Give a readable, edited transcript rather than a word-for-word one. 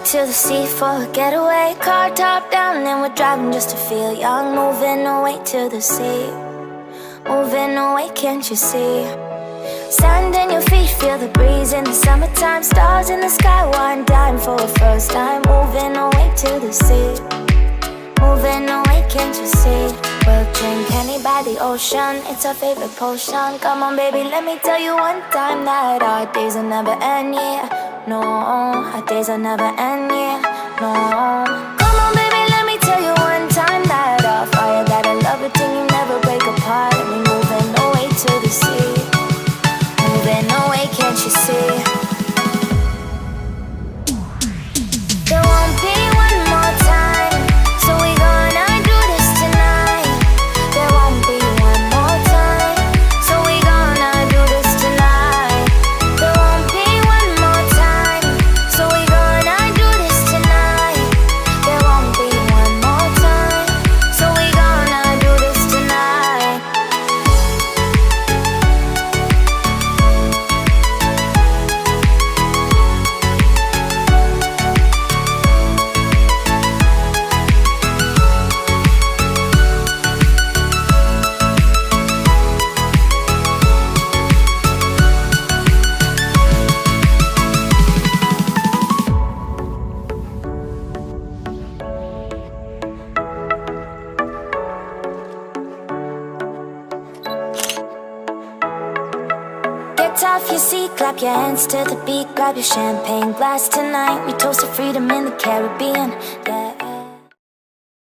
to the sea for a getaway. Car top down and we're driving just to feel young. Moving away to the sea, moving away, can't you see? Sand in your feet, feel the breeze in the summertime. Stars in the sky, one dime for a first time. Moving away to the sea, moving away, can't you see? We'll drink honey by the ocean, it's our favorite potion. Come on baby, let me tell you one time that our days will never end, yeah. No, our days will never end, yeah. No. Come on baby, let me tell you one time that our fire got a love it till you never break apart. And we moving away to the sea, moving away, can't you see? There won't be one more time, so we gonna do this tonight. There won't be one more time, so we gonna do this tonight. There won't be one more time, so we gonna do this tonight. There won't be one more time, so we gonna do this tonight. Get off your seat, clap your hands to the beat. Grab your champagne glass tonight. We toast to freedom in the Caribbean, yeah.